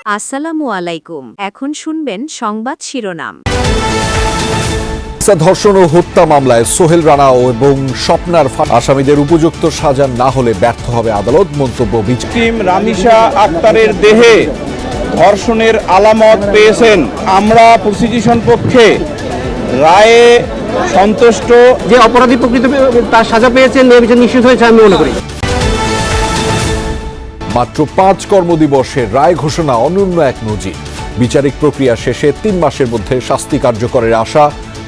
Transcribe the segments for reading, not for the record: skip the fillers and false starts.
আসসালামু আলাইকুম। এখন শুনবেন সংবাদ শিরোনাম। ধর্ষণ ও হত্যা মামলায় সোহেল রানা এবং স্বপ্নার আসামিদের উপযুক্ত সাজা না হলে ব্যর্থ হবে আদালত, মন্তব্য টিম রামিসা আক্তারের দেহে ধর্ষণের আলামত পেয়েছেন। আমরা প্রসিকিউশন পক্ষে রায়ে সন্তুষ্ট। যে অপরাধী প্রকৃত তার সাজা পেয়েছেন, এ বিচার নিশ্চিত হয়েছে আমি মনে করি। মাত্র 5 কর্মদিবসের রায় ঘোষণা অনন্য এক নজির। বিচারিক প্রক্রিয়া শেষে 3 মাসের মধ্যে শাস্তি কার্যকরের আশা।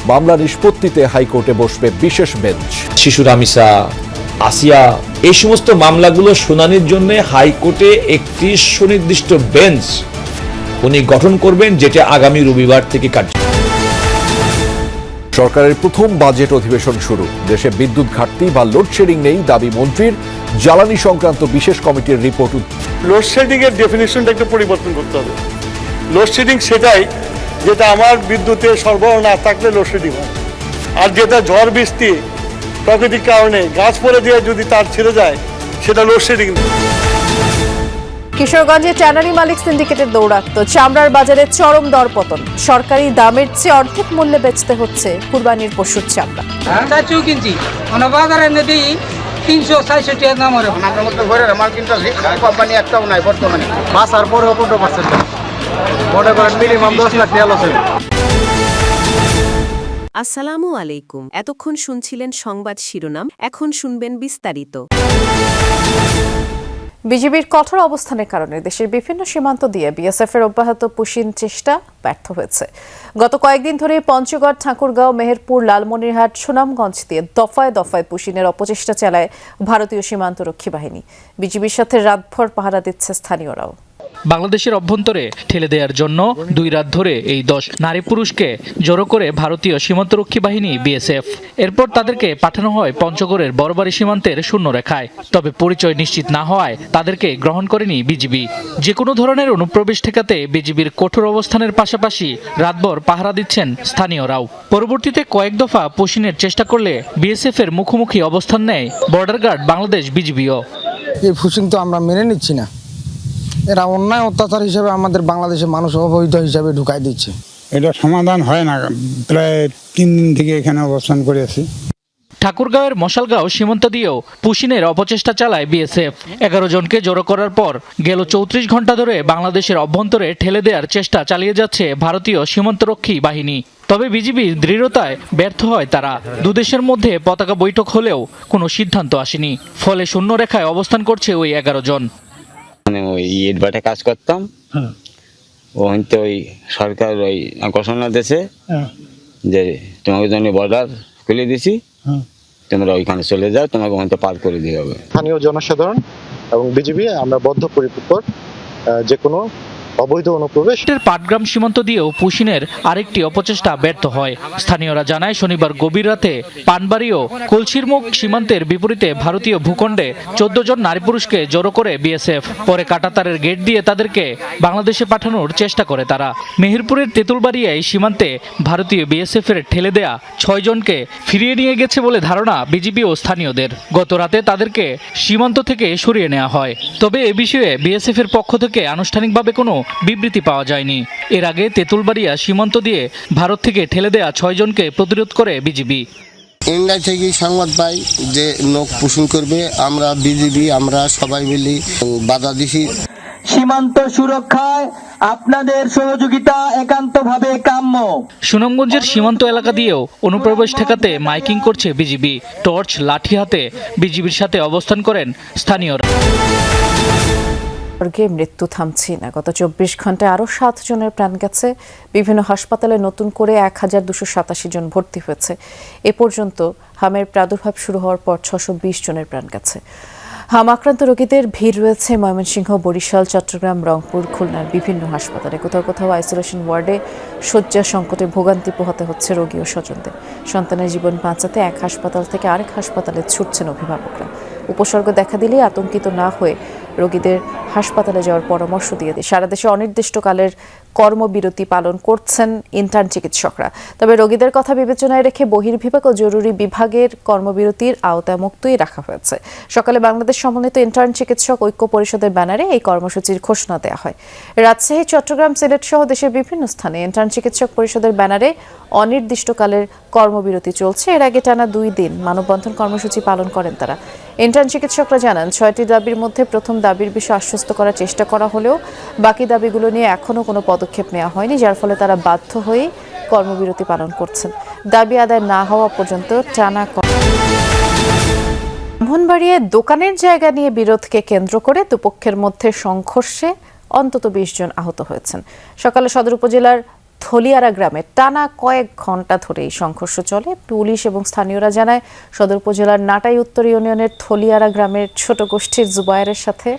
মামলা নিষ্পত্তিতে হাইকোর্টে বসবে বিশেষ বেঞ্চ। শিশু রামিসা, আসিয়া, এই সমস্ত মামলাগুলো শুনানির জন্য হাইকোর্টে একটি সুনির্দিষ্ট বেঞ্চ উনি গঠন করবেন, যেটা আগামী রবিবার থেকে কার্য। সরকারের প্রথম বাজেট অধিবেশন শুরু। দেশে বিদ্যুৎ ঘাটতি বা লোডশেডিং নেই দাবি মন্ত্রীর। জ্বালানি সংক্রান্ত বিশেষ কমিটির রিপোর্ট। লোডশেডিং এর ডেফিনিশনটা একটু পরিবর্তন করতে হবে। লোডশেডিং সেটাই যেটা আমার বিদ্যুতের সরবরাহ না থাকলে লোডশেডিং হয়, আর যেটা ঝড় বৃষ্টি প্রাকৃতিক কারণে গাছ পড়ে দিয়ে যদি তার ছিঁড়ে যায় সেটা লোডশেডিং। কিশোরগঞ্জে ট্যানারি মালিক সিন্ডিকেটের দৌরাত্ম্য, চামড়ার বাজারে চরম দরপতন। সরকারি দামের চেয়ে অর্ধেক মূল্যে বেচতে হচ্ছে কুরবানির পশুর চামড়া। কিনছি বাজারে নদী 300-400 টাকা দাম। আমার কিন্তু কোম্পানি একটাও নাই বর্তমানে। মাছ আর পরে 15% মনে করেন মিনিমাম 10 লাখ টাকা লস হবে। আসসালামু আলাইকুম। এতক্ষণ শুনছিলেন সংবাদ শিরোনাম, এখন শুনবেন বিস্তারিত। বিজিবির কঠোর অবস্থানের কারণে দেশের বিভিন্ন সীমান্ত দিয়ে বিএসএফ এর অব্যাহত পুশিন চেষ্টা ব্যর্থ হয়েছে। গত কয়েকদিন ধরে পঞ্চগড়, ঠাকুরগাঁও, মেহেরপুর, লালমনিরহাট, সুনামগঞ্জ দিয়ে দফায় দফায় পুশিনের অপচেষ্টা চালায় ভারতীয় সীমান্তরক্ষী বাহিনী। বিজিবির সাথে রাতভর পাহারা দিচ্ছে স্থানীয়রাও। বাংলাদেশের অভ্যন্তরে ঠেলে দেওয়ার জন্য 2 রাত ধরে এই 10 নারী পুরুষকে জড়ো করে ভারতীয় সীমান্তরক্ষী বাহিনী বিএসএফ। এরপর তাদেরকে পাঠানো হয় পঞ্চগড়ের বড়বাড়ি সীমান্তের শূন্যরেখায়। তবে পরিচয় নিশ্চিত না হওয়ায় তাদেরকে গ্রহণ করেনি বিজিবি। যে কোনো ধরনের অনুপ্রবেশ ঠেকাতে বিজিবির কঠোর অবস্থানের পাশাপাশি রাতভর পাহারা দিচ্ছেন স্থানীয়রাও। পরবর্তীতে কয়েক দফা পুশিনের চেষ্টা করলে বিএসএফ এর মুখোমুখি অবস্থান নেয় বর্ডার গার্ড বাংলাদেশ বিজিবিও। এই পুশিং তো আমরা মেনে নিচ্ছি না। এরা অন্যায় অত্যাচার হিসেবে আমাদের বাংলাদেশের মানুষ অবৈধ হিসাবে ঢুকাই দিচ্ছে। এটা সমাধান হয় না। প্রায় 3 দিন থেকে এখানে অবস্থান করে আছি। ঠাকুরগাঁওয়ের মশালগাঁও সীমান্ত দিয়েও পুশিনের অপচেষ্টা চালায় বিএসএফ। 11 জনকে জড়ো করার পর গেল 34 ঘন্টা ধরে বাংলাদেশের অভ্যন্তরে ঠেলে দেওয়ার চেষ্টা চালিয়ে যাচ্ছে ভারতীয় সীমান্তরক্ষী বাহিনী। তবে বিজিবির দৃঢ়তায় ব্যর্থ হয় তারা। দুদেশের মধ্যে পতাকা বৈঠক হলেও কোনো সিদ্ধান্ত আসেনি। ফলে শূন্যরেখায় অবস্থান করছে ওই 11 জন। ওই ইটভাটায় কাজ করতাম, ওই সরকার ওই ঘোষণা দিয়েছে যে তোমাকে জন্য বর্ডার খুলে দিছি, তোমরা ওইখানে চলে যাও, তোমাকে ওখান থেকে পার করে দিয়ে হবে। স্থানীয় জনসাধারণ এবং বিজিবি আমরা বদ্ধপরিকর যে কোনো অবৈধ অনুপ্রবেশ। পাটগ্রাম সীমান্ত দিয়েও পুশিনের আরেকটি অপচেষ্টা ব্যর্থ হয়। স্থানীয়রা জানায় শনিবার গভীর রাতে পানবাড়ি ও কলসিরমুখ সীমান্তের বিপরীতে ভারতীয় ভূখণ্ডে 14 জন নারী পুরুষকে জড়ো করে বিএসএফ। পরে কাঁটাতারের গেট দিয়ে তাদেরকে বাংলাদেশে পাঠানোর চেষ্টা করে তারা। মেহেরপুরের তেঁতুলবাড়িয়ায় সীমান্তে ভারতীয় বিএসএফ এর ঠেলে দেয়া 6 জনকে ফিরিয়ে নিয়ে গেছে বলে ধারণা বিজিবি ও স্থানীয়দের। গত রাতে তাদেরকে সীমান্ত থেকে সরিয়ে নেওয়া হয়। তবে এ বিষয়ে বিএসএফ এর পক্ষ থেকে আনুষ্ঠানিকভাবে কোনো বিবৃতি পাওয়া যায়নি। এর আগে তেঁতুলবাড়িয়া সীমান্ত দিয়ে ভারত থেকে ঠেলে দেয়া 6 জনকে প্রতিরোধ করে বিজিবি। ইন্ডিয়া থেকে সংবাদ পাই যে লোক পুশিং করবে, আমরা বিজিবি আমরা সবাই মিলে বাধা দিছি। সীমান্ত সুরক্ষায় আপনাদের সহযোগিতা একান্তভাবে কাম্য। সুনামগঞ্জের সীমান্ত এলাকা দিয়েও অনুপ্রবেশ ঠেকাতে মাইকিং করছে বিজিবি। টর্চ, লাঠি হাতে বিজিবির সাথে অবস্থান করেন স্থানীয়রা। মৃত্যু থামছে না। গত 24 ঘন্টায় আরও 7 জনের প্রাণ গেছে। বিভিন্ন হাসপাতালে নতুন করে 1287 জন ভর্তি হয়েছে। এ পর্যন্ত হামের প্রাদুর্ভাব শুরু হওয়ার পর 620 জনের প্রাণ গেছে। হাম আক্রান্ত রোগীদের ভিড় রয়েছে ময়মনসিংহ, বরিশাল, চট্টগ্রাম, রংপুর, খুলনার বিভিন্ন হাসপাতালে। কোথাও কোথাও আইসোলেশন ওয়ার্ডে শয্যা সংকটে ভোগান্তি পোহাতে হচ্ছে রোগী ও স্বজনদের। সন্তানের জীবন বাঁচাতে এক হাসপাতাল থেকে আরেক হাসপাতালে ছুটছেন অভিভাবকরা। উপসর্গ দেখা দিলে আতঙ্কিত না হয়ে রোগীদের হাসপাতালে যাওয়ার পরামর্শ দিয়ে দেয়। সারা দেশে অনির্দিষ্টকালের কর্মবিরতি পালন করছেন ইন্টার্ন চিকিৎসকরা। তবে রোগীদের কথা বিবেচনায় রেখে বহির্বিভাগ ও জরুরি বিভাগের কর্মবিরতির আওতায় মুক্তই রাখা হয়েছে। সকালে বাংলাদেশ সমন্বিত ইন্টার্ন চিকিৎসক ঐক্য পরিষদের ব্যানারে এই কর্মসূচির ঘোষণা দেওয়া হয়। রাজশাহী, চট্টগ্রাম, সিলেট সহ দেশের বিভিন্ন স্থানে ইন্টার্ন চিকিৎসক পরিষদের ব্যানারে অনির্দিষ্টকালের কর্মবিরতি চলছে। এর আগে টানা 2 দিন মানববন্ধন কর্মসূচি পালন করেন তারা। ইন্টার্ন চিকিৎসকরা জানান, 6টি দাবির মধ্যে প্রথম দাবির বিষয়ে আশ্বস্ত করার চেষ্টা করা হলেও বাকি দাবিগুলো নিয়ে এখনও কোনো পদক্ষেপ নেওয়া হয়নি, যার ফলে তারা বাধ্য হয়ে কর্মবিরতি পালন করছেন। দাবি আদায় না হওয়া পর্যন্ত টানা ব্রাহ্মণবাড়িয়ায় দোকানের জায়গা নিয়ে বিরোধকে কেন্দ্র করে দুপক্ষের মধ্যে সংঘর্ষে অন্তত 20 জন আহত হয়েছেন। সকালে সদর উপজেলার থলিয়ারা গ্রামে টানা কয়েক ঘন্টা ধরে এই সংঘর্ষ চলে। পুলিশ এবং স্থানীয়রা জানায়, সদর উপজেলার নাটাই উত্তর ইউনিয়নের থলিয়ারা গ্রামের ছোট গোষ্ঠীর জুবায়েরের সাথে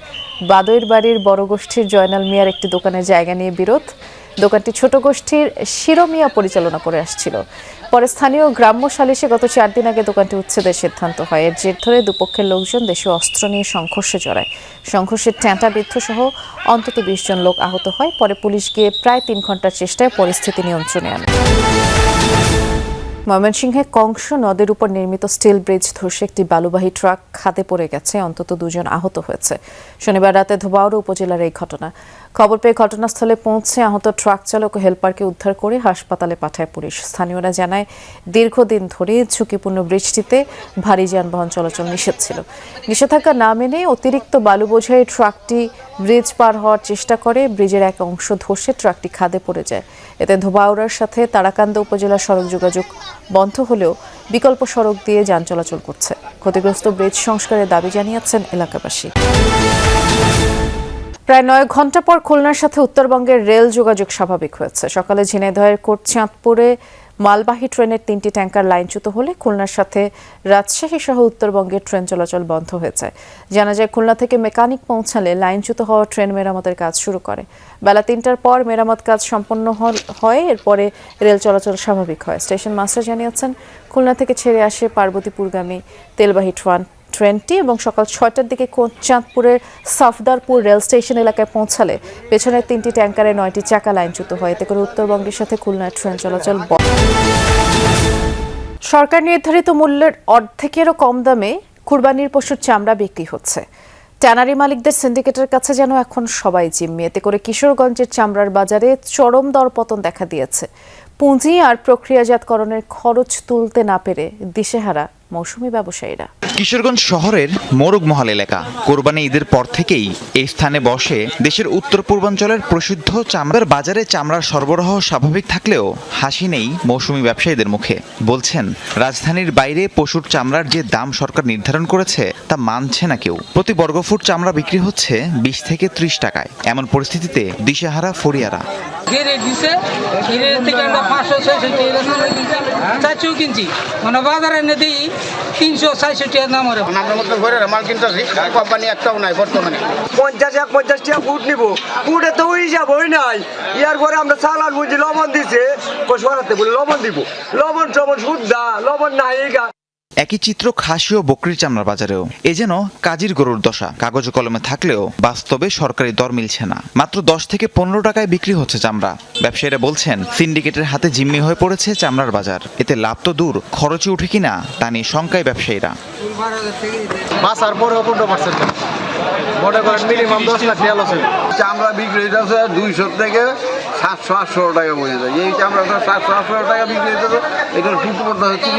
বাদইর বাড়ির বড় গোষ্ঠীর জয়নাল মিয়ার একটি দোকানের জায়গা নিয়ে বিরোধ। দোকানটি ছোট গোষ্ঠীর শিরো মিয়া পরিচালনা করে আসছিল। পরে স্থানীয় গ্রাম্য সালিশে গত 4 দিন আগে দোকানটি উচ্ছেদের সিদ্ধান্ত হয়। এর জের ধরে দুপক্ষের লোকজন দেশীয় অস্ত্র নিয়ে সংঘর্ষে জড়ায়। সংঘর্ষের ট্যাঁটা বিদ্ধ সহ অন্তত 20 জন লোক আহত হয়। পরে পুলিশ গিয়ে প্রায় 3 ঘন্টার চেষ্টায় পরিস্থিতি নিয়ন্ত্রণে আনে। ময়মনসিংহে কংস নদের উপর নির্মিত স্টিল ব্রিজ ধসে একটি বালুবাহী ট্রাক খাদে পড়ে গেছে, অন্তত 2 জন আহত হয়েছে। শনিবার রাতে ধোবাউড়া উপজেলার এই ঘটনা। খবর পেয়ে ঘটনাস্থলে পৌঁছে আহত ট্রাক চালক ও হেলপারকে উদ্ধার করে হাসপাতালে পাঠায় পুলিশ। স্থানীয়রা জানায়, দীর্ঘদিন ধরে ঝুঁকিপূর্ণ ব্রিজটিতে ভারী যানবাহন চলাচল নিষেধ ছিল। নিষেধাজ্ঞা না মেনে অতিরিক্ত বালু বোঝাই ট্রাকটি ব্রিজ পার হওয়ার চেষ্টা করে। ব্রিজের এক অংশ ধসে ট্রাকটি খাদে পড়ে যায়। এতে ধোবাউড়ার সাথে তারাকান্দা উপজেলার সড়ক যোগাযোগ বন্ধ হলেও বিকল্প সড়ক দিয়ে যান চলাচল করছে। ক্ষতিগ্রস্ত ব্রিজ সংস্কারের দাবি জানিয়েছেন এলাকাবাসী। প্রায় 9 ঘন্টা পর খুলনার সাথে উত্তরবঙ্গের রেল যোগাযোগ স্বাভাবিক হয়েছে। সকালে ঝিনাইদহের কোটচাঁদপুরে মালবাহী ট্রেনের 3টি ট্যাঙ্কার লাইনচ্যুত হলে খুলনার সাথে রাজশাহী সহ উত্তরবঙ্গের ট্রেন চলাচল বন্ধ হয়ে যায়। জানা যায়, খুলনা থেকে মেকানিক পৌঁছালে লাইনচ্যুত হওয়া ট্রেন মেরামতের কাজ শুরু করে। বেলা 3টার পর মেরামত কাজ সম্পন্ন হয়। এরপরে রেল চলাচল স্বাভাবিক হয়। স্টেশন মাস্টার জানিয়েছেন, খুলনা থেকে ছেড়ে আসে পার্বতীপুরগামী তেলবাহী ট্রেনটি এবং সকাল 6টার দিকে চাঁদপুরের সফদারপুর রেল স্টেশন এলাকায় পৌঁছালে পেছনের 3টি ট্যাঙ্কারে 9টি চাকা লাইনচ্যুত হয়। এতে করে উত্তরবঙ্গের সাথে খুলনার ট্রেন চলাচল বন্ধ। সরকার নির্ধারিত মূল্যের অর্ধেকেরও কম দামে কুরবানির পশুর চামড়া বিক্রি হচ্ছে। ট্যানারি মালিকদের সিন্ডিকেটের কাছে যেন এখন সবাই জিম্মি। এতে করে কিশোরগঞ্জের চামড়ার বাজারে চরম দরপতন দেখা দিয়েছে। পুঁজি আর প্রক্রিয়াজাতকরণের খরচ তুলতে না পেরে দিশেহারা মৌসুমী ব্যবসায়ীরা। কিশোরগঞ্জ শহরের মোরগমহল এলাকা। কোরবানি ঈদের পর থেকেই এই স্থানে বসে দেশের উত্তর পূর্বাঞ্চলের প্রসিদ্ধ চামড়ার বাজারে চামড়ার সরবরাহ স্বাভাবিক থাকলেও হাসি নেই মৌসুমী ব্যবসায়ীদের মুখে। বলছেন, রাজধানীর বাইরে পশুর চামড়ার যে দাম সরকার নির্ধারণ করেছে তা মানছে না কেউ। প্রতি বর্গফুট চামড়া বিক্রি হচ্ছে 20 থেকে 30 টাকায়। এমন পরিস্থিতিতে দিশেহারা ফরিয়ারা। কিনছি মানে বাজারে এনে দিই 300-400 টাকা দাম। আমরা মতো ঘরের মাল কিনতেছি, কোম্পানি একটাও নাই বর্তমানে। 50 টাকা ফুট নিব, ফুটে তো হিসাব হই নাই। ইয়ার পরে আমরা চালান বুঝি লবণ দিছে, সরাতে বলে লবণ দিব, লবণ শুদ্ধা লবণ নাই। একই চিত্র খাসি ও বকরির চামড়ার বাজারেও। এ যেন কাজীর গরুর দশা। কাগজ কলমে থাকলেও বাস্তবে সরকারি দর মিলছে না। মাত্র 10 থেকে 15 টাকায় বিক্রি হচ্ছে চামড়া। ব্যবসায়ীরা বলছেন, সিন্ডিকেটের হাতে জিম্মি হয়ে পড়েছে চামড়ার বাজার। এতে লাভ তো দূর, খরচে উঠে কিনা তা নিয়ে শঙ্কায় ব্যবসায়ীরা। বাসার পরেও 15% মনে করেন মিনিমাম 10 লাখ টাকা লস। চামড়া বিক্রি হইতেছে 200 থেকে 700-800 টাকা পড়ে যায়। এই চামড়াটা 700-800 টাকা বিক্রি হইতেছে, এটার ফুট পড়তে হচ্ছে